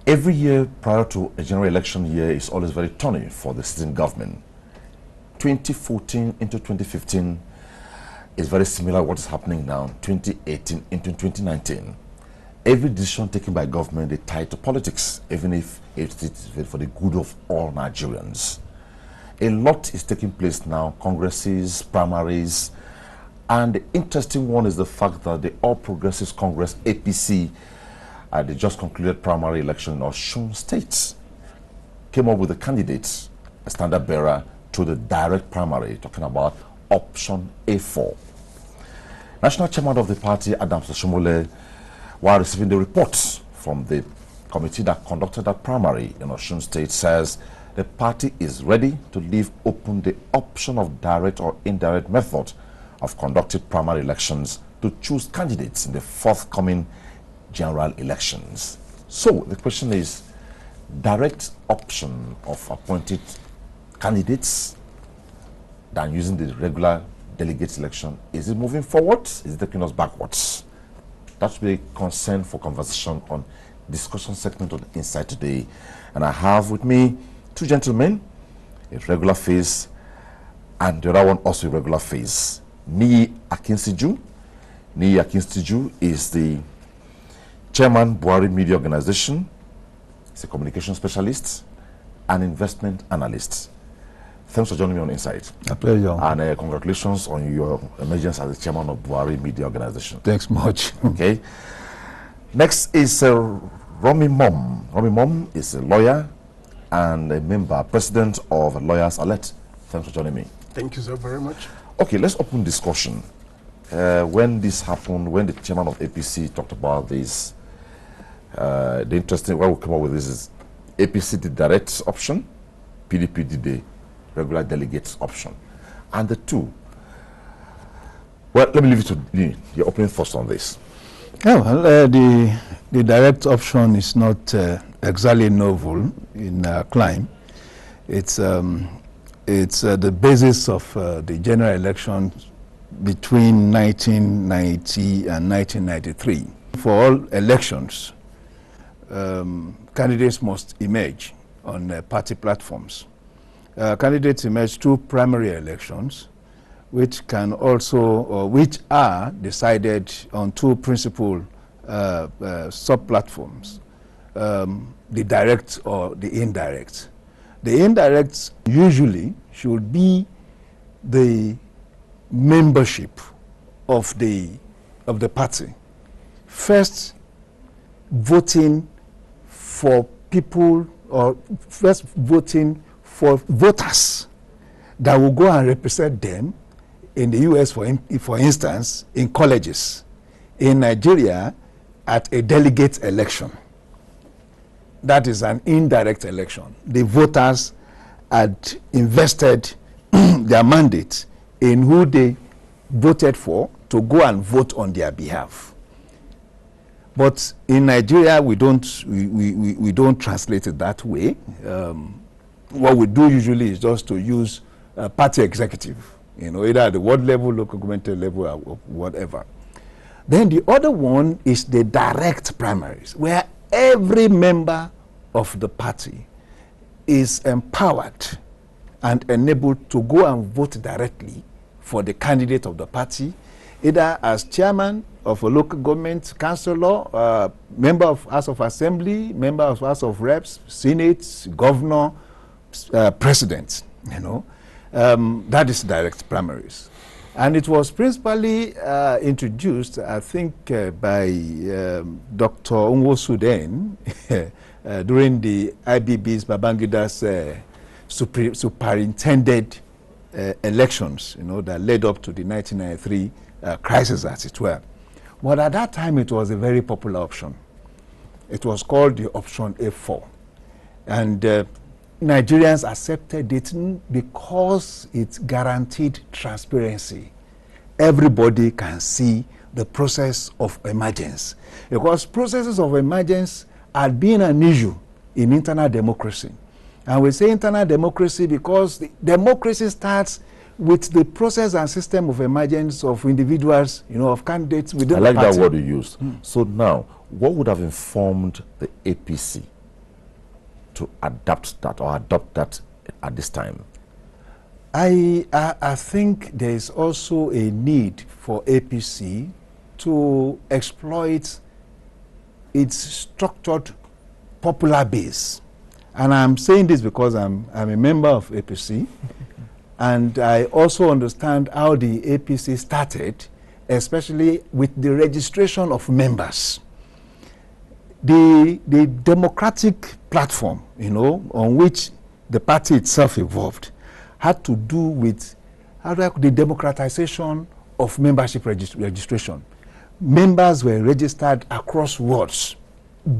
Every year prior to a general election year is always very thorny for the sitting government. 2014 into 2015 is very similar to what is happening now, 2018 into 2019. Every decision taken by government is tied to politics, even if it is for the good of all Nigerians. A lot is taking place now, congresses, primaries, and the interesting one is the fact that the All Progressives Congress, APC, at the just concluded primary election in Osun State, came up with a candidate, a standard bearer, to the direct primary, talking about option A4. National chairman of the party, Adams Oshomole, while receiving the reports from the committee that conducted that primary in Osun State, says the party is ready to leave open the option of direct or indirect method of conducting primary elections to choose candidates in the forthcoming general elections. So the question is, direct option of appointed candidates than using the regular delegate election, is it moving forward? Is it taking us backwards? That should be a concern for conversation on discussion segment on Inside Today. And I have with me two gentlemen, a regular face and the other one also a regular face. Niyi Akinstiju. Niyi Akinstiju is the chairman, Buhari Media Organization. He's a communication specialist and investment analyst. Thanks for joining me on Inside. A pleasure. And congratulations on your emergence as the chairman of Buhari Media Organization. Thanks much. Okay. Next is Romy Mom. Romy Mom is a lawyer and a member, president of Lawyers Alert. Thanks for joining me. Thank you so very much. Okay, let's open discussion. When this happened, when the chairman of APC talked about this, the interesting, why we come up with this is APC did direct option, PDP did the regular delegates option. And the two, well, let me leave it to your opening thoughts on this. Yeah, well, the direct option is not exactly novel in climb. It's the basis of the general election between 1990 and 1993. For all elections, candidates must emerge on party platforms. Candidates emerge through primary elections, which can also, or which are decided on two principal sub-platforms, the direct or the indirect. The indirect usually should be the membership of the party. First, voting for people, or first voting for voters that will go and represent them in the US, for instance, in colleges. In Nigeria, at a delegate election. That is an indirect election. The voters had invested their mandate in who they voted for to go and vote on their behalf. But in Nigeria, we don't translate it that way. What we do usually is just to use party executive, either at the ward level, local government level, or whatever. Then the other one is the direct primaries, where every member of the party is empowered and enabled to go and vote directly for the candidate of the party, either as chairman of a local government, councillor, member of House of Assembly, member of House of Reps, Senate, governor, president. That is direct primaries. And it was principally introduced, I think, by Dr. Nwosu then during the IBB's Babangida's superintended elections, that led up to the 1993 crisis, as it were. But at that time, it was a very popular option. It was called the option A4. And Nigerians accepted it because it guaranteed transparency. Everybody can see the process of emergence. Because processes of emergence had been an issue in internal democracy. And we say internal democracy because democracy starts with the process and system of emergence of individuals, of candidates within the party. I like that word you used. So now, what would have informed the APC to adapt that or adopt that at this time? I think there is also a need for APC to exploit its structured popular base. And I'm saying this because I'm a member of APC, and I also understand how the APC started, especially with the registration of members. The democratic platform, on which the party itself evolved, had to do with the democratization of membership registration. Members were registered across wards,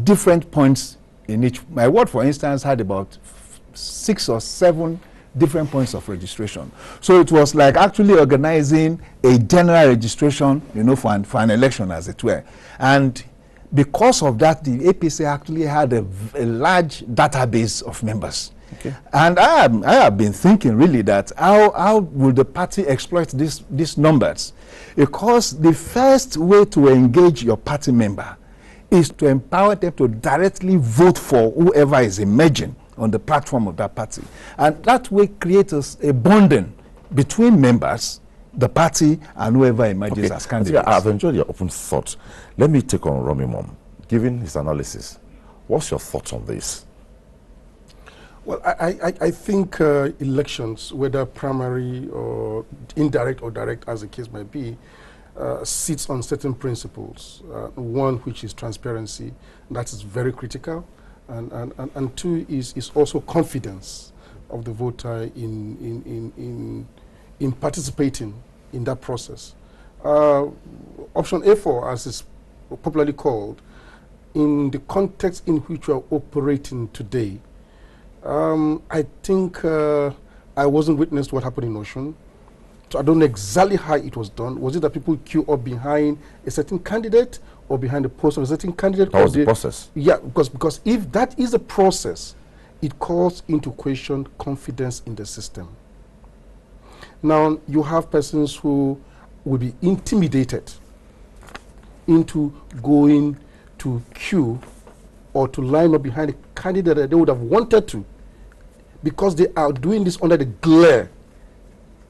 different points in each. My ward, for instance, had about 6 or 7 different points of registration. So it was like actually organizing a general registration, for an election, as it were. And because of that, the APC actually had a large database of members. Okay. And I have been thinking really that how will the party exploit these numbers? Because the first way to engage your party member is to empower them to directly vote for whoever is emerging on the platform of that party. And that way creates a bonding between members, the party, and whoever emerges as candidates. I've enjoyed your open thought. Let me take on Romy Mom. Given his analysis, what's your thoughts on this? Well, I think elections, whether primary or indirect or direct, as the case might be, sits on certain principles. One, which is transparency, that is very critical, and two is also confidence of the voter in participating in that process. Option A4, as is popularly called, in the context in which we are operating today, I think I wasn't witness to what happened in Osun, so I don't know exactly how it was done. Was it that people queue up behind a certain candidate or behind the post of a certain candidate? That was the process. Yeah, because if that is a process, it calls into question confidence in the system. Now, you have persons who will be intimidated into going to queue or to line up behind a candidate that they would have wanted to, because they are doing this under the glare.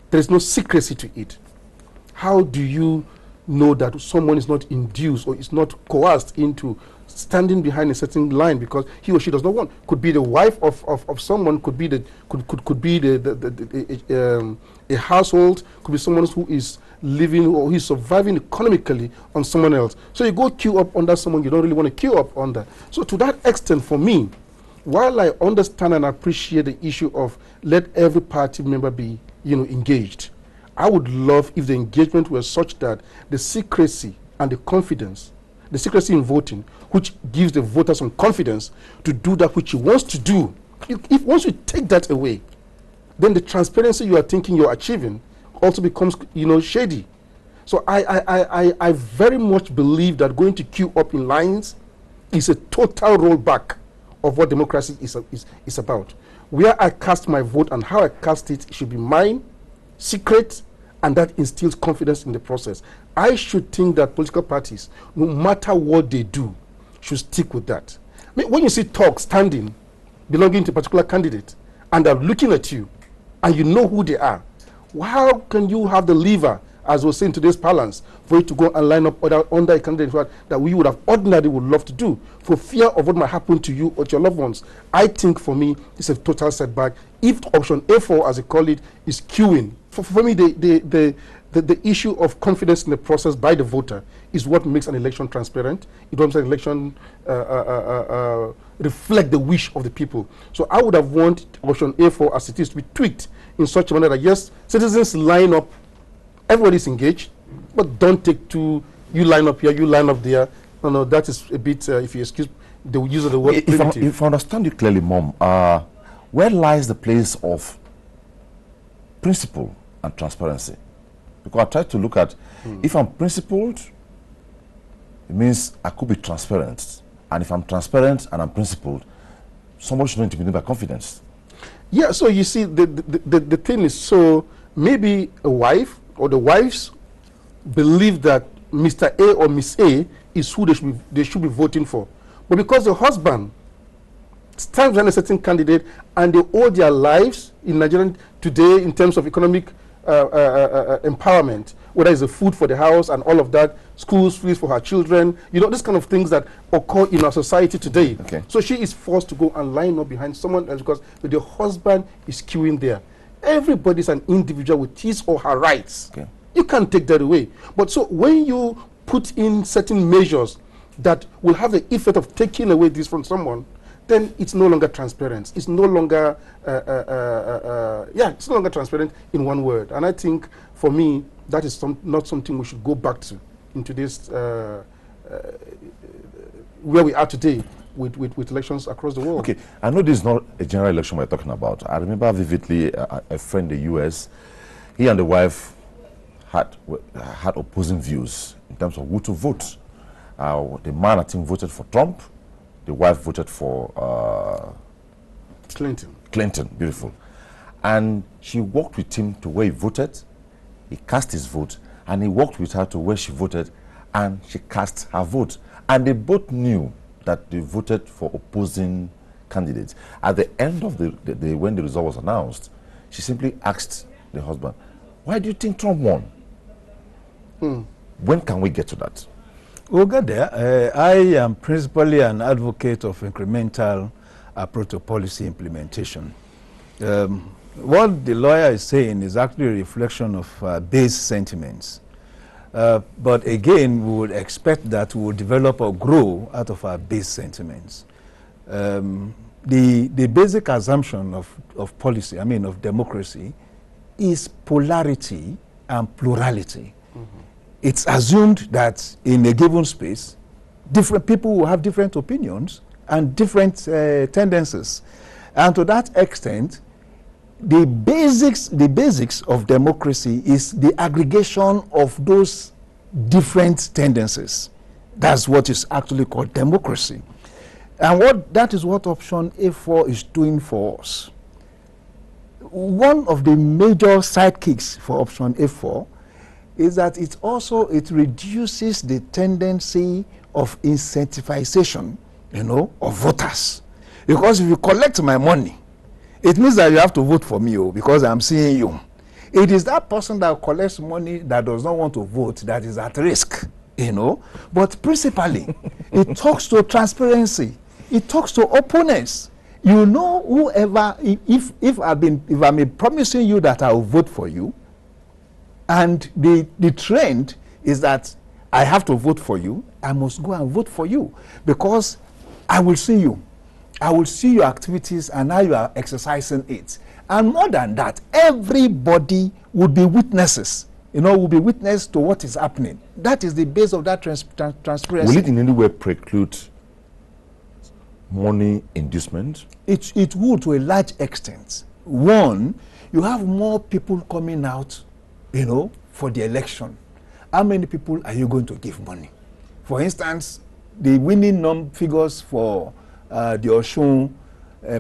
There is no secrecy to it. How do you know that someone is not induced or is not coerced into standing behind a certain line because he or she does not want? Could be the wife of someone, could be a household, could be someone who is living or he's surviving economically on someone else. So you go queue up under someone you don't really want to queue up under. So to that extent, for me, while I understand and appreciate the issue of let every party member be, engaged, I would love if the engagement were such that the secrecy and the confidence, the secrecy in voting, which gives the voter some confidence to do that which he wants to do. If once you take that away, then the transparency you are thinking you're achieving also becomes, shady. So I very much believe that going to queue up in lines is a total rollback of what democracy is about. Where I cast my vote and how I cast it should be mine, secret, and that instills confidence in the process. I should think that political parties, no matter what they do, should stick with that. I mean, when you see talk standing, belonging to a particular candidate, and they're looking at you, and you know who they are, how can you have the lever, as we say in today's parlance, for you to go and line up under a candidate that we would have ordinarily would love to do, for fear of what might happen to you or to your loved ones? I think for me, it's a total setback. If option A4, as they call it, is queuing, for me, the issue of confidence in the process by the voter is what makes an election transparent. It makes an election reflect the wish of the people. So I would have wanted option A4 as it is to be tweaked in such a manner that, yes, citizens line up, everybody's engaged, but don't take two, you line up here, you line up there. No, that is a bit, if you excuse the use of the word primitive. If I understand you clearly, Mom, where lies the place of principle and transparency? Because I try to look at, if I'm principled, it means I could be transparent. And if I'm transparent and I'm principled, someone should not intimidate by confidence. Yeah, so you see, the thing is, so maybe a wife or the wives believe that Mr. A or Miss A is who they should be voting for. But because the husband stand behind a certain candidate, and they owe their lives in Nigeria today in terms of economic empowerment, whether it's the food for the house and all of that, schools fees for her children, you know, these kind of things that occur in our society today. Okay. So she is forced to go and line up behind someone else because the husband is queuing there. Everybody's an individual with his or her rights. Okay. You can't take that away. But so when you put in certain measures that will have the effect of taking away this from someone, then it's no longer transparent. It's no longer, it's no longer transparent in one word. And I think, for me, that is not something we should go back to in today's, where we are today with elections across the world. Okay, I know this is not a general election we're talking about. I remember vividly a friend in the US, he and the wife had opposing views in terms of who to vote. The man, I think, voted for Trump. The wife voted for Clinton, beautiful. And she walked with him to where he voted. He cast his vote, and he walked with her to where she voted, and she cast her vote. And they both knew that they voted for opposing candidates. At the end of the day, when the result was announced, she simply asked the husband, "Why do you think Trump won?" When can we get to that? We'll get there. I am principally an advocate of incremental approach to policy implementation. What the lawyer is saying is actually a reflection of base sentiments. But again, we would expect that we will develop or grow out of our base sentiments. The basic assumption of policy, I mean of democracy, is polarity and plurality. It's assumed that in a given space, different people will have different opinions and different tendencies. And to that extent, the basics of democracy is the aggregation of those different tendencies. That's what is actually called democracy. And that is what option A4 is doing for us. One of the major sidekicks for option A4 is that it reduces the tendency of incentivization, of voters. Because if you collect my money, it means that you have to vote for me, because I'm seeing you. It is that person that collects money that does not want to vote that is at risk, But principally, it talks to transparency. It talks to opponents. Whoever, if I'm promising you that I will vote for you, and the trend is that I have to vote for you, I must go and vote for you, because I will see you. I will see your activities and how you are exercising it. And more than that, everybody would be witnesses, will be witness to what is happening. That is the base of that transparency. Will it in any way preclude money inducement? It would, to a large extent. One, you have more people coming out, for the election. How many people are you going to give money? For instance, the winning figures for the Osun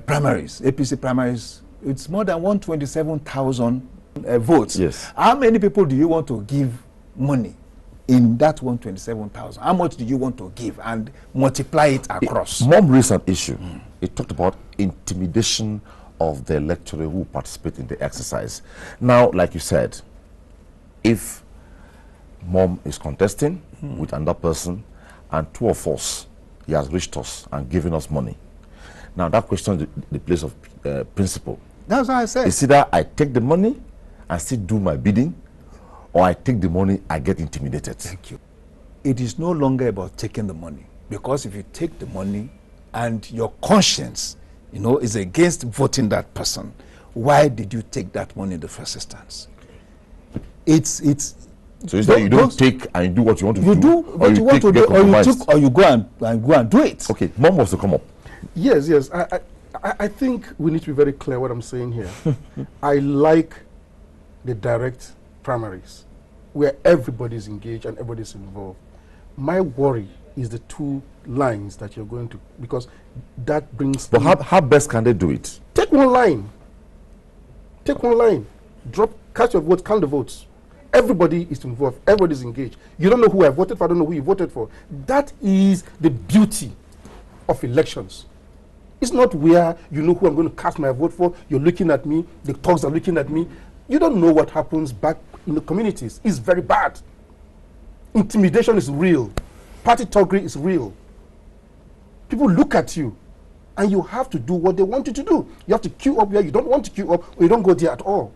primaries, APC primaries, it's more than 127,000 votes. Yes. How many people do you want to give money in that 127,000? How much do you want to give and multiply it across? Mom raised an issue. It talked about intimidation of the electorate who participate in the exercise. Now, like you said, if Mom is contesting with another person and two of us, he has reached us and given us money. Now that question, the place of principle. That's what I said. It's either I take the money and still do my bidding, or I take the money, I get intimidated. Thank you. It is no longer about taking the money, because if you take the money and your conscience, is against voting that person, why did you take that money in the first instance? So it's that you don't take and do what you want to do. You do what you want to do, or you go and do it. Okay, Mom wants to come up. Yes. I think we need to be very clear what I'm saying here. I like the direct primaries, where everybody's engaged and everybody's involved. My worry is the two lines that you're going to, because that brings... But how best can they do it? Take one line. Cast your vote, count the votes. Everybody is involved. Everybody's engaged. You don't know who I voted for. I don't know who you voted for. That is the beauty of elections. It's not where you know who I'm going to cast my vote for. You're looking at me. The thugs are looking at me. You don't know what happens back in the communities. It's very bad. Intimidation is real. Party thuggery is real. People look at you, and you have to do what they want you to do. You have to queue up where you don't want to queue up, or you don't go there at all.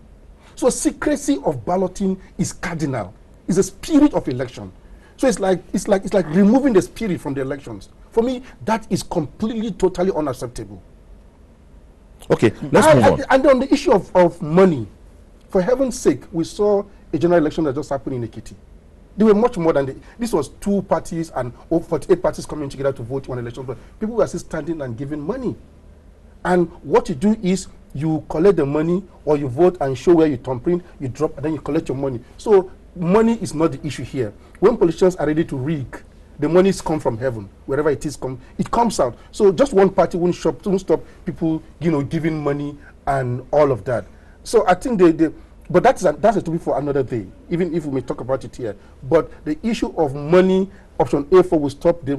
So secrecy of balloting is cardinal. It's a spirit of election. So it's like removing the spirit from the elections. For me, that is completely, totally unacceptable. Okay, let's move on. And on the issue of money, for heaven's sake, we saw a general election that just happened in Ekiti. There were much more than this was 2 parties and 48 parties coming together to vote one election, but people were still standing and giving money. And what you do is you collect the money, or you vote and show where you thumbprint, you drop, and then you collect your money. So money is not the issue here. When politicians are ready to rig, the monies come from heaven. Wherever it is, it comes out. So just one party won't stop people, giving money and all of that. So I think but that's a topic for another day, even if we may talk about it here. But the issue of money, option A4 will stop the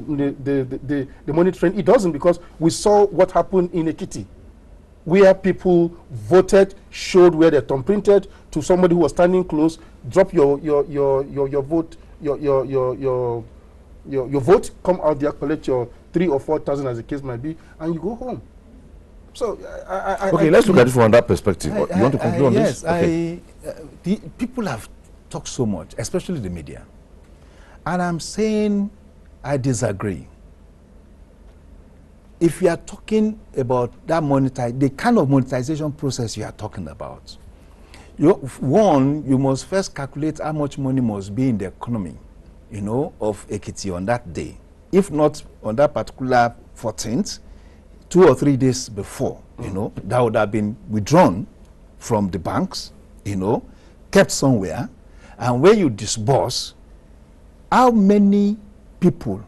money trend. It doesn't, because we saw what happened in Ekiti, where people voted, showed where they thumbprinted to somebody who was standing close, drop your vote, your vote, come out there, collect your 3,000 or 4,000 as the case might be, and you go home. So okay, let's look at it from that perspective. You want to conclude on yes, this? Okay. People have talked so much, especially the media, and I'm saying I disagree. If you are talking about that the kind of monetization process you are talking about, you must first calculate how much money must be in the economy, of Ekiti on that day. If not on that particular 14th, 2 or 3 days before, that would have been withdrawn from the banks, kept somewhere, and when you disburse, how many people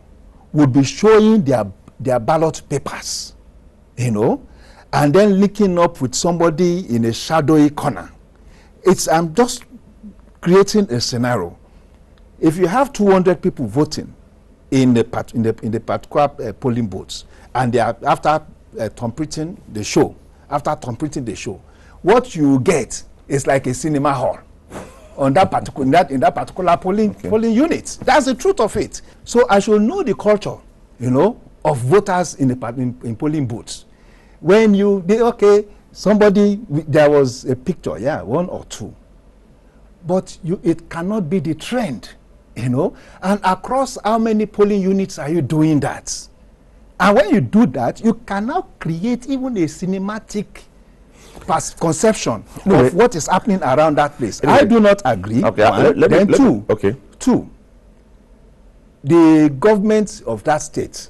would be showing their ballot papers, and then linking up with somebody in a shadowy corner. I'm just creating a scenario. If you have 200 people voting in the particular polling booths, and they are after thumbprinting the show, what you get is like a cinema hall on that particular in that particular polling unit. That's the truth of it. So I should know the culture, of voters in polling booths. When there was a picture, 1 or 2, but it cannot be the trend, and across how many polling units are you doing that? And when you do that, you cannot create even a cinematic conception of what is happening around that place. Anyway, I do not agree. Okay, two, the government of that state,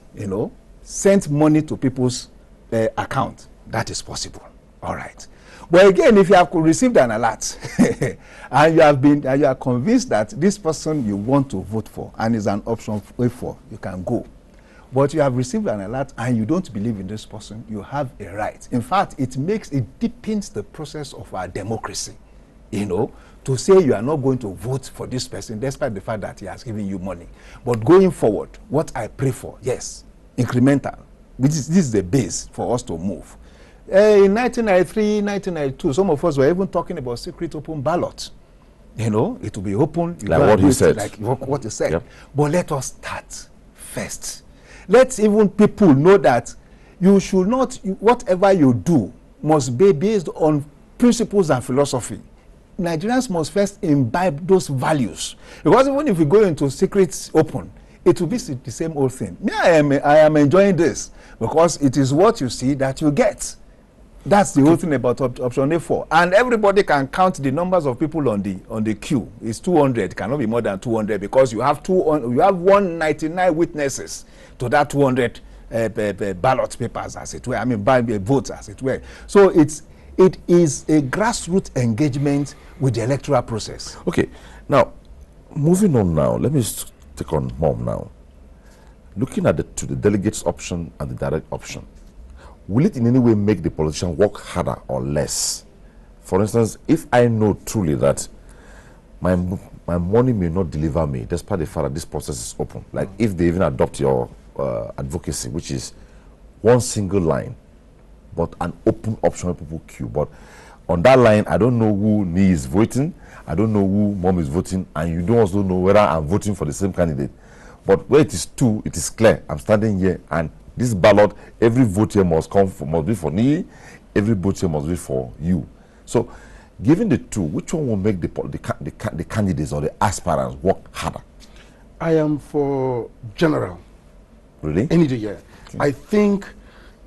sent money to people's account. That is possible. All right. But again, if you have received an alert and you are convinced that this person you want to vote for and is an option for, you can go. But you have received an alert and you don't believe in this person, you have a right. In fact, it deepens the process of our democracy, to say you are not going to vote for this person despite the fact that he has given you money. But going forward, what I pray for, yes, incremental. This is the base for us to move. In 1993, 1992, some of us were even talking about secret open ballot. It will be open. Like what he said. Like what he said. Yep. But let us start first. Let even people know that you should not, whatever you do must be based on principles and philosophy. Nigerians must first imbibe those values. Because even if we go into secret open, it will be the same old thing. I am enjoying this because it is what you see that you get. That's the whole thing about option A4. And everybody can count the numbers of people on the queue. It's 200. It cannot be more than 200 because you have 199 witnesses to that 200 ballot papers, as it were. I mean, votes, as it were. So it is a grassroots engagement with the electoral process. Okay. Now, moving on now, let me take on Mom now. Looking at the delegates option and the direct option, will it in any way make the politician work harder or less? For instance, if I know truly that my money may not deliver me, despite the fact that this process is open, like if they even adopt your advocacy, which is one single line, but an open option where people queue. But on that line, I don't know who me is voting, I don't know who mom is voting, and you don't also know whether I'm voting for the same candidate. But where it is two, it is clear. I'm standing here, and this ballot, every vote here must be for me, every vote here must be for you. So, given the two, which one will make the candidates or the aspirants work harder? I am for general. Really? Any day, yeah. Okay. I think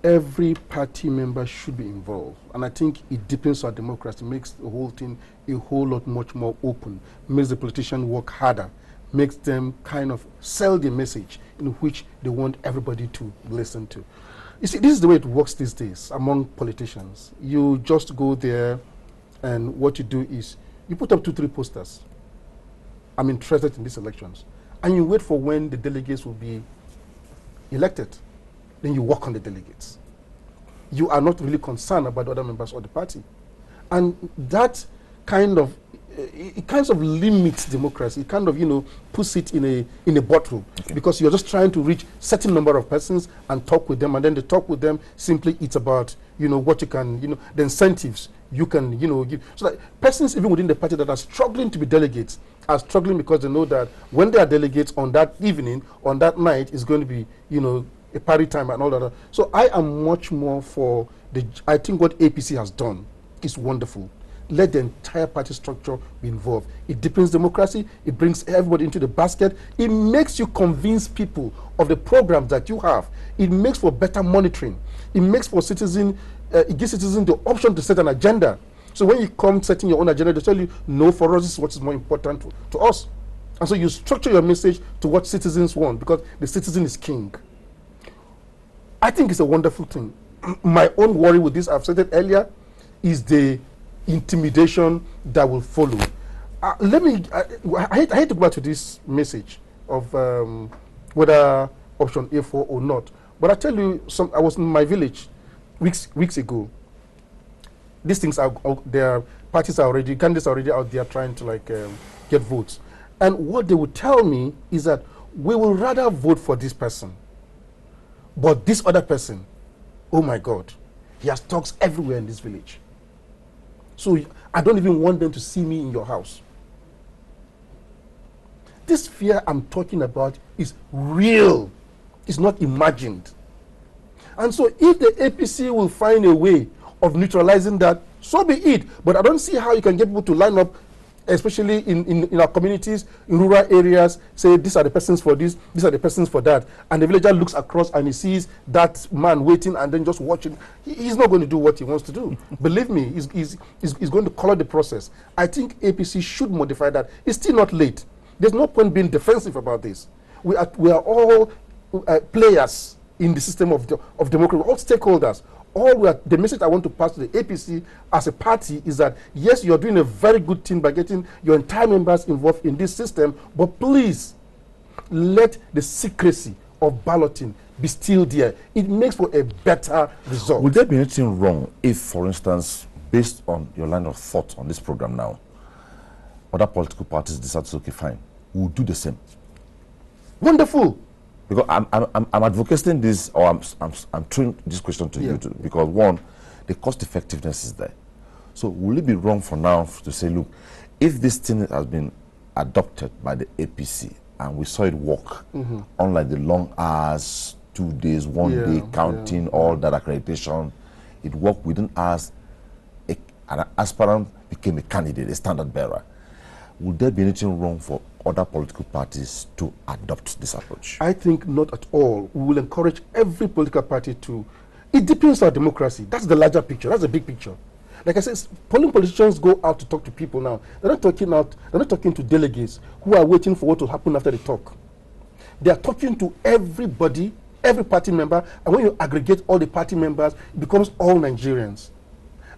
every party member should be involved, and I think it deepens our democracy, makes the whole thing a whole lot much more open, makes the politician work harder, makes them kind of sell the message in which they want everybody to listen to. You see, this is the way it works these days among politicians. You just go there, and what you do is you put up 2-3 posters. I'm interested in these elections, and you wait for when the delegates will be elected. Then you work on the delegates. You are not really concerned about the other members of the party. And that kind of, it kind of limits democracy. It kind of, you know, puts it in a bottle, because you're just trying to reach certain number of persons and talk with them, and then the talk with them simply it's about, you know, what you can, you know, the incentives you can, you know, give. So that persons even within the party that are struggling to be delegates are struggling because they know that when they are delegates on that evening, on that night, is going to be, you know, a party time and all that. So I am much more for I think what APC has done is wonderful. Let the entire party structure be involved. It deepens democracy, it brings everybody into the basket, it makes you convince people of the programs that you have, it makes for better monitoring, it makes for citizens, it gives citizens the option to set an agenda. So when you come setting your own agenda, they tell you, no, for us, this is what is more important to us. And so you structure your message to what citizens want, because the citizen is king. I think it's a wonderful thing. My own worry with this, I've said it earlier, is the intimidation that will follow. I hate to go back to this message of whether option A4 or not. But I tell you, I was in my village weeks ago. These things are, their parties are already, candidates are already out there trying to like get votes. And what they would tell me is that we will rather vote for this person. But this other person, oh my God, he has talks everywhere in this village. So I don't even want them to see me in your house. This fear I'm talking about is real. It's not imagined. And so if the APC will find a way of neutralizing that, so be it. But I don't see how you can get people to line up, especially in our communities, in rural areas, say these are the persons for this, these are the persons for that. And the villager looks across and he sees that man waiting and then just watching. He's not going to do what he wants to do. Believe me, he's going to color the process. I think APC should modify that. It's still not late. There's no point being defensive about this. We are all players in the system of democracy, all stakeholders. The message I want to pass to the APC as a party is that, yes, you're doing a very good thing by getting your entire members involved in this system, but please let the secrecy of balloting be still there. It makes for a better result. Would there be anything wrong if, for instance, based on your line of thought on this program now, other political parties decide to say, okay, fine, we'll do the same? Wonderful. Because I'm advocating this, or I'm throwing this question to you too, because one, the cost effectiveness is there. So will it be wrong for now to say, look, if this thing has been adopted by the APC and we saw it work, unlike the long hours, 2 days, 1 day, counting all that accreditation, it worked within hours, an aspirant became a candidate, a standard bearer. Would there be anything wrong for other political parties to adopt this approach? I think not at all. We will encourage every political party to. It depends on democracy. That's the larger picture. That's the big picture. Like I said, polling politicians go out to talk to people now. They're not talking to delegates who are waiting for what will happen after the talk. They are talking to everybody, every party member, and when you aggregate all the party members, it becomes all Nigerians.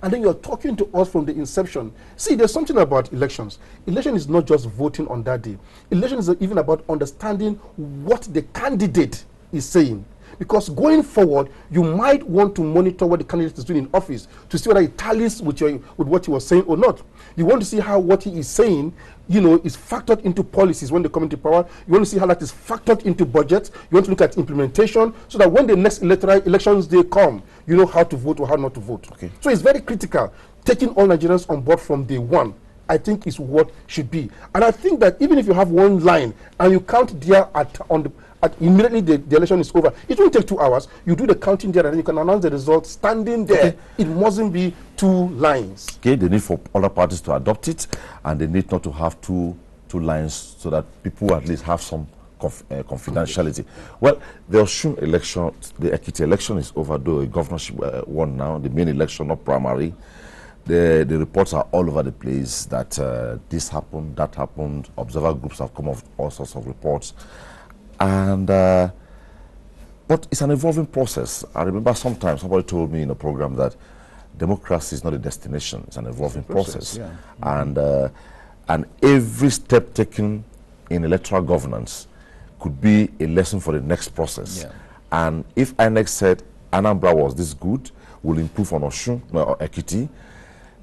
And then you're talking to us from the inception. See, there's something about elections. Election is not just voting on that day. Election is even about understanding what the candidate is saying. Because going forward, you might want to monitor what the candidate is doing in office to see whether it tallies with what he was saying or not. You want to see how what he is saying, you know, is factored into policies when they come into power. You want to see how that is factored into budgets. You want to look at implementation so that when the next elections day come, you know how to vote or how not to vote. Okay. So it's very critical. Taking all Nigerians on board from day one, I think, is what should be. And I think that even if you have one line and you count there immediately the election is over, it won't take 2 hours. You do the counting there and then you can announce the result standing there. Okay. It mustn't be 2 lines. Okay, they need for other parties to adopt it, and they need not to have two lines so that people at least have some confidentiality. Well, the Osun election, the Ekiti election is over, though a governorship won now, the main election, not primary. The reports are all over the place that this happened, that happened. Observer groups have come up with all sorts of reports. And but it's an evolving process. I remember sometimes somebody told me in a program that democracy is not a destination, it's an evolving process. Yeah. And every step taken in electoral governance could be a lesson for the next process. Yeah. And if INEC said Anambra was this good, will improve on Osun or Ekiti,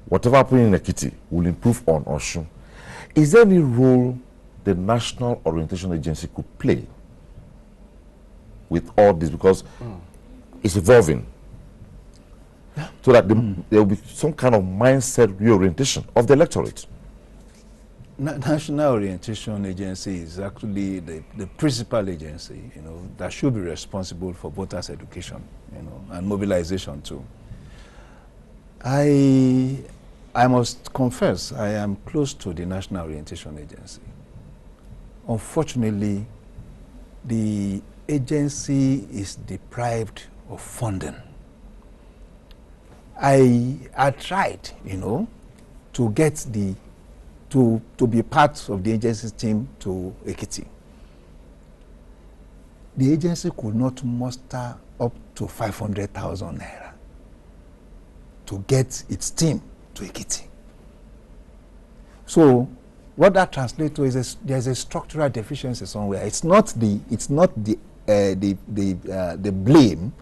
whatever happened in Ekiti will improve on Osun. Is there any role the National Orientation Agency could play with all this? Because it's evolving. Yeah. So that there will be some kind of mindset reorientation of the electorate. National Orientation Agency is actually the principal agency, you know, that should be responsible for voters' education, you know, and mobilization too. I must confess, I am close to the National Orientation Agency. Unfortunately, the agency is deprived of funding. I tried, you know, to get to be part of the agency's team to Ekiti. The agency could not muster up to 500,000 naira to get its team to Ekiti. So what that translates to is there's a structural deficiency somewhere. It's not the blame.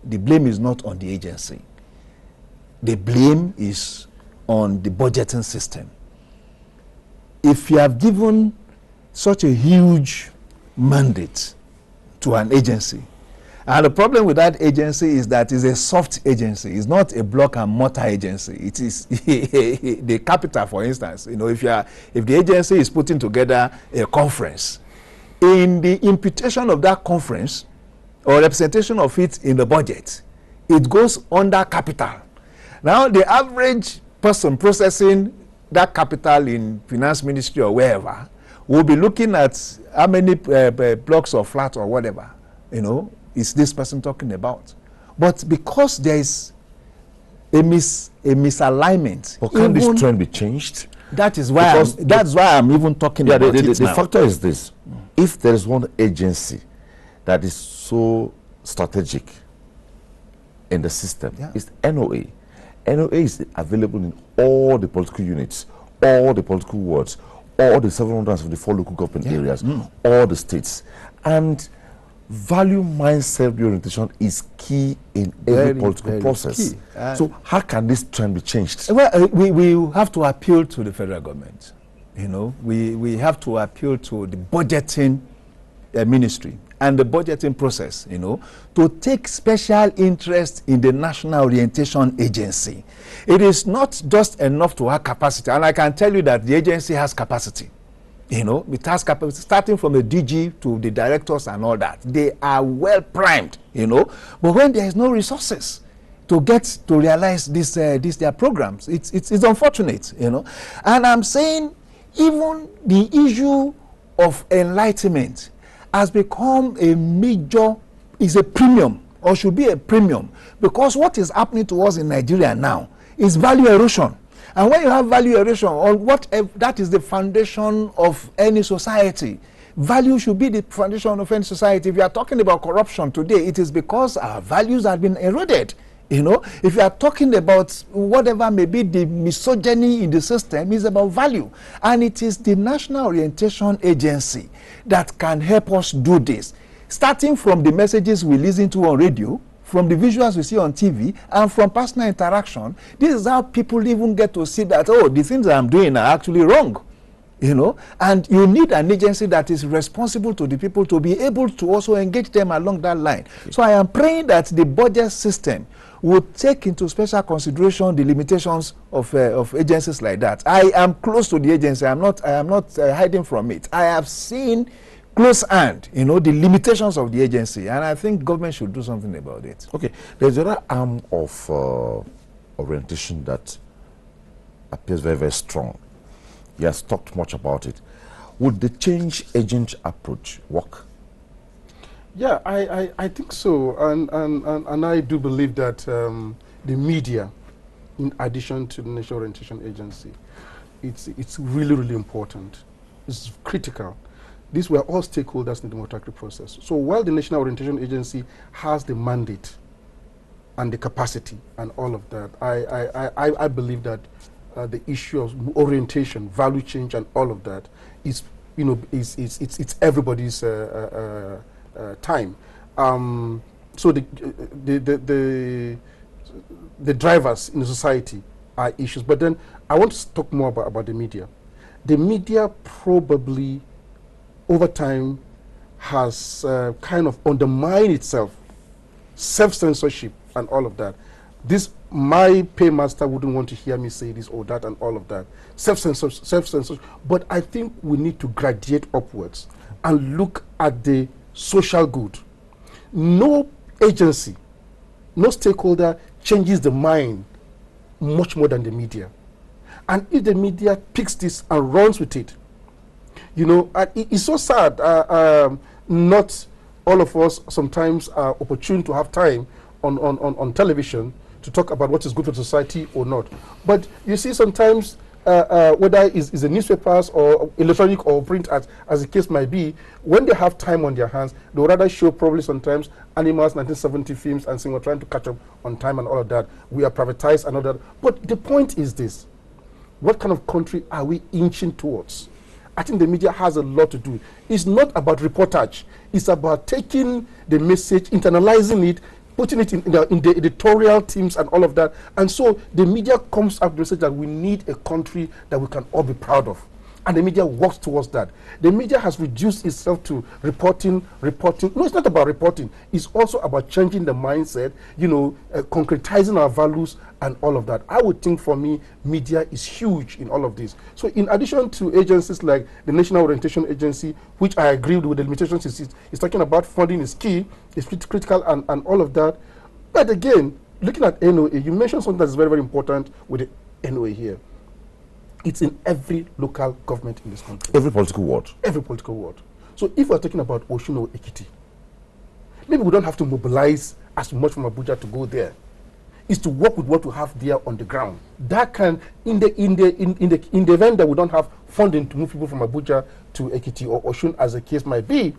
The blame is not on the agency. The blame is on the budgeting system. If you have given such a huge mandate to an agency, and the problem with that agency is that it's a soft agency. It's not a block and mortar agency. It is the capital, for instance. You know, if the agency is putting together a conference, in the imputation of that conference or representation of it in the budget, it goes under capital. Now, the average person processing that capital in finance ministry or wherever will be looking at how many blocks of flat or whatever, you know, is this person talking about. But because there is a misalignment, but can this trend be changed? That is why that's why I'm even talking about it now. The factor is this: if there is one agency that is so strategic in the system, it's NOA. NOA is available in all the political units, all the political wards, all the 774 local government areas, all the states. And value mindset reorientation is key in every political process. So how can this trend be changed? Well, we have to appeal to the federal government. You know, we have to appeal to the budgeting ministry and the budgeting process, you know, to take special interest in the National Orientation Agency. It is not just enough to have capacity, and I can tell you that the agency has capacity. You know, it has capacity, starting from the DG to the directors and all that. They are well primed, you know, but when there is no resources to get to realize their programs, it's unfortunate, you know. And I'm saying even the issue of enlightenment has become a major, is a premium, or should be a premium, because what is happening to us in Nigeria now is value erosion. And when you have value erosion, or whatever, that is the foundation of any society. Value should be the foundation of any society. If you are talking about corruption today, it is because our values have been eroded. You know, if you are talking about whatever may be the misogyny in the system, it's about value. And it is the National Orientation Agency that can help us do this. starting from the messages we listen to on radio, from the visuals we see on TV, and from personal interaction. This is how people even get to see that, oh, the things I'm doing are actually wrong. You know, and you need an agency that is responsible to the people to be able to also engage them along that line. So I am praying that the budget system would take into special consideration the limitations of agencies like that. I am close to the agency. I am not hiding from it. I have seen close hand, you know, the limitations of the agency, and I think government should do something about it. Okay, there's another arm of orientation that appears very, very strong. He has talked much about it. Would the change agent approach work? Yeah, I think so, and I do believe that the media, in addition to the National Orientation Agency, it's really, really important. It's critical. These were all stakeholders in the democratic process. So while the National Orientation Agency has the mandate and the capacity and all of that, I believe that the issue of orientation, value change, and all of that is, you know, it's everybody's time. So the drivers in the society are issues. But then I want to talk more about the media. The media probably over time has kind of undermined itself, self-censorship and all of that. My paymaster wouldn't want to hear me say this or that and all of that. Self-censorship. But I think we need to graduate upwards and look at the social good. No agency, no stakeholder changes the mind much more than the media. And if the media picks this and runs with it, you know, it's so sad. Not all of us sometimes are opportune to have time on television to talk about what is good for society or not. But you see sometimes, whether it's the newspapers or electronic or print, as the case might be, when they have time on their hands, they would rather show probably sometimes Animals 1970 films and saying we're trying to catch up on time and all of that. We are privatized and all that. But the point is this: what kind of country are we inching towards? I think the media has a lot to do. It's not about reportage. It's about taking the message, internalizing it, putting it in the editorial teams and all of that. And so the media comes up with the message that we need a country that we can all be proud of. And the media works towards that. The media has reduced itself to reporting. No, it's not about reporting. It's also about changing the mindset, you know, concretizing our values and all of that. I would think, for me, media is huge in all of this. So in addition to agencies like the National Orientation Agency, which I agree with the limitations it's talking about, funding is key, it's critical and all of that. But again, looking at NOA, you mentioned something that's very, very important with the NOA here. It's in every local government in this country. Every political ward. Every political ward. So if we're talking about Osun or Ekiti, maybe we don't have to mobilize as much from Abuja to go there. It's to work with what we have there on the ground. That can, in the event that we don't have funding to move people from Abuja to Ekiti or Osun, as the case might be,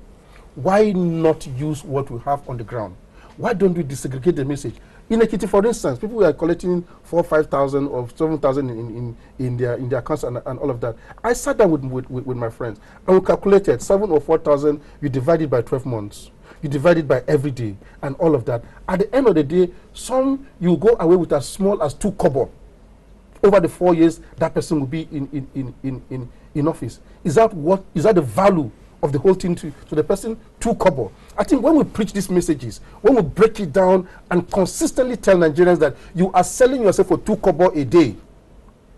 why not use what we have on the ground? Why don't we desegregate the message? In Ekiti, for instance, people are collecting 4,000 or 5,000 or 7,000 in their accounts and all of that. I sat down with my friends and we calculated 7,000 or 4,000. You divide it by 12 months. You divide it by every day and all of that. At the end of the day, some you go away with as small as 2 kobo. Over the 4 years, that person will be in office. Is that the value of the whole thing to the person? 2 kobo. I think when we preach these messages, when we break it down and consistently tell Nigerians that you are selling yourself for 2 kobo a day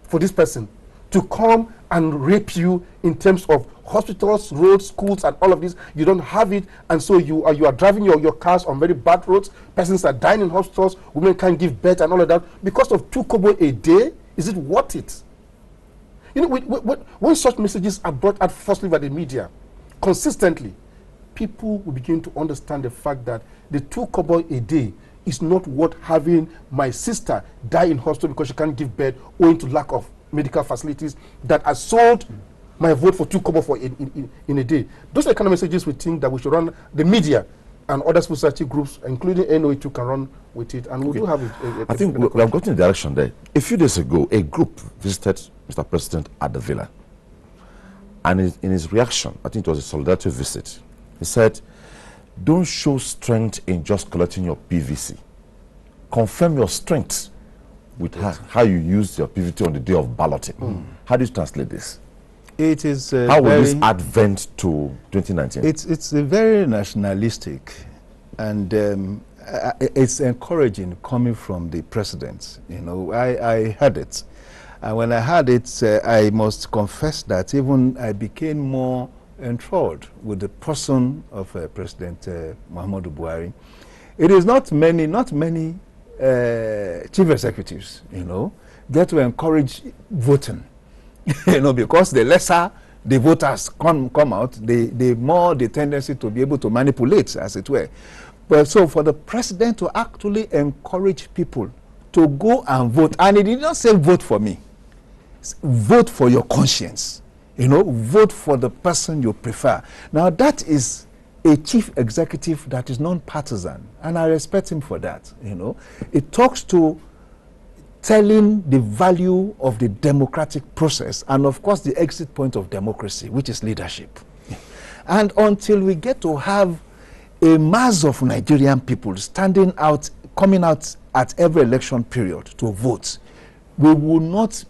for this person to come and rape you in terms of hospitals, roads, schools, and all of this, you don't have it, and so you are driving your cars on very bad roads, persons are dying in hospitals, women can't give birth and all of that, because of 2 kobo a day. Is it worth it? You know, when such messages are brought out firstly by the media, consistently, people will begin to understand the fact that the 2 kobo a day is not worth having my sister die in hospital because she can't give birth owing to lack of medical facilities that are sold my vote for 2 kobo for in a day. Those are the kind of messages we think that we should run. The media and other society groups, including NOA, can run with it, and we do have it. I think we have gotten in the direction there. A few days ago, a group visited Mr. President at the villa. And in his reaction, I think it was a solidarity visit, he said, don't show strength in just collecting your PVC. Confirm your strength with how you use your PVC on the day of balloting. How do you translate this? It is how will this add vent to 2019? It's a very nationalistic, and it's encouraging coming from the president. You know, I heard it, and when I heard it, I must confess that even I became more enthralled with the person of President Muhammadu Buhari. It is not many chief executives, you know, get to encourage voting. You know, because the lesser the voters come out, the more the tendency to be able to manipulate, as it were. But so for the president to actually encourage people to go and vote, and he did not say vote for me, vote for your conscience, you know, vote for the person you prefer. Now that is a chief executive that is non-partisan, and I respect him for that. You know, it talks to telling the value of the democratic process and of course the exit point of democracy, which is leadership. And until we get to have a mass of Nigerian people standing out, coming out at every election period to vote, we will not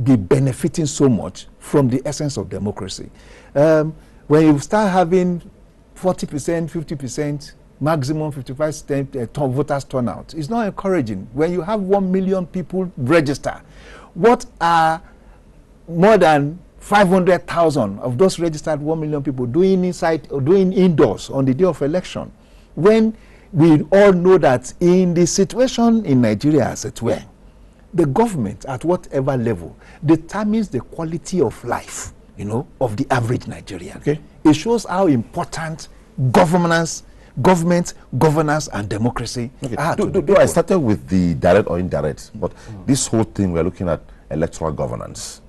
be benefiting so much from the essence of democracy. When you start having 40%, 50%, maximum 55% voters turnout, it's not encouraging. When you have 1 million people register, what are more than 500,000 of those registered 1 million people doing inside or doing indoors on the day of election? When we all know that in the situation in Nigeria, as it were, the government at whatever level determines the quality of life, you know, of the average Nigerian. Okay. It shows how important governance, and democracy are. I started with the direct or indirect, but this whole thing we're looking at electoral governance.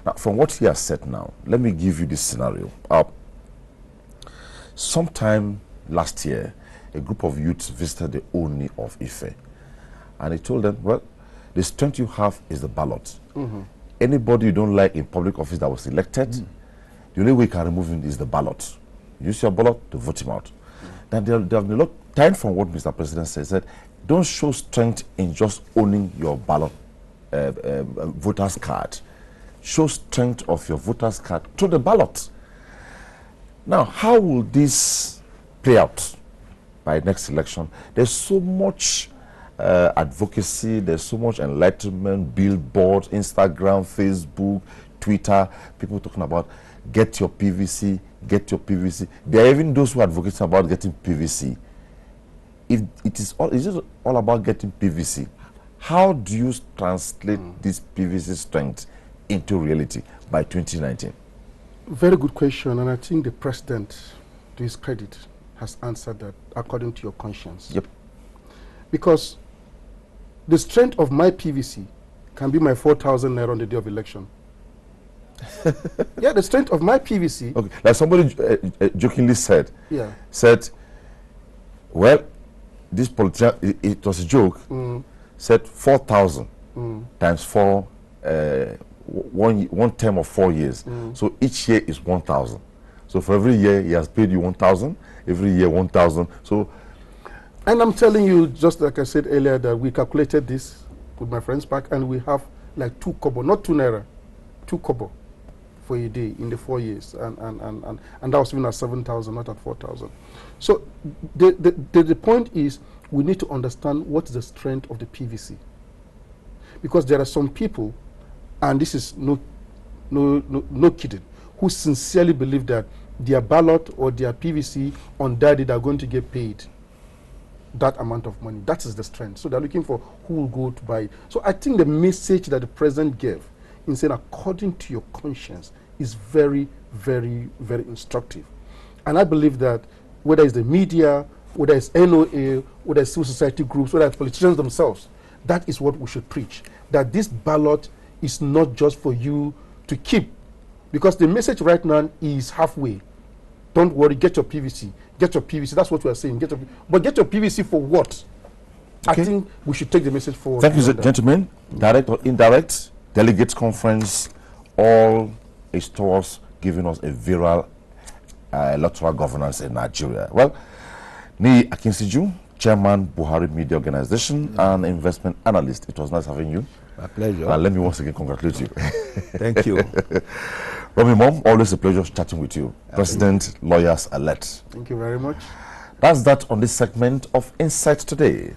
Now, from what he has said now, let me give you this scenario. Sometime last year, a group of youths visited the Oni of Ife, and he told them, well, the strength you have is the ballot. Anybody you don't like in public office that was elected, the only way you can remove him is the ballot. Use your ballot to vote him out. Then there have been a lot of time from what Mr. President says that don't show strength in just owning your ballot voter's card. Show strength of your voter's card to the ballot. Now, how will this play out by next election? There's so much advocacy, there's so much enlightenment, billboards, Instagram, Facebook, Twitter, people talking about get your PVC, get your PVC. There are even those who advocate about getting PVC. If it is all about getting PVC, how do you translate this PVC strength into reality by 2019? Very good question, and I think the president, to his credit, has answered that according to your conscience. Yep. Because the strength of my PVC can be my 4,000 naira on the day of election. Yeah, the strength of my PVC. Okay, like somebody jokingly said, well, this politician, it was a joke, said 4,000 times 4, one term of 4 years. So each year is 1,000. So for every year, he has paid you 1,000, every year 1,000. So, and I'm telling you, just like I said earlier, that we calculated this with my friends back, and we have like 2 kobo, not 2 naira, 2 kobo for a day in the 4 years, and that was even at 7,000, not at 4,000. So the point is, we need to understand what is the strength of the PVC, because there are some people, and this is no kidding, who sincerely believe that their ballot or their PVC on that day they are going to get paid that amount of money. That is the strength. So they're looking for who will go to buy it. So I think the message that the president gave in saying according to your conscience is very, very, very instructive. And I believe that whether it's the media, whether it's NOA, whether it's civil society groups, whether it's politicians themselves, that is what we should preach. That this ballot is not just for you to keep. Because the message right now is halfway. Don't worry, get your PVC. Get your PVC. That's what we are saying. But get your PVC for what? Okay. I think we should take the message forward. Thank you, gentlemen. Direct or indirect, delegates conference, all is towards giving us a viral electoral governance in Nigeria. Well, Ni Akinsiju, Chairman, Buhari Media Organization, and investment analyst. It was nice having you. My pleasure. And let me once again congratulate you. Thank you. Romy Mom, always a pleasure chatting with you. President, Lawyers Alert. Thank you very much. That's that on this segment of Insight Today.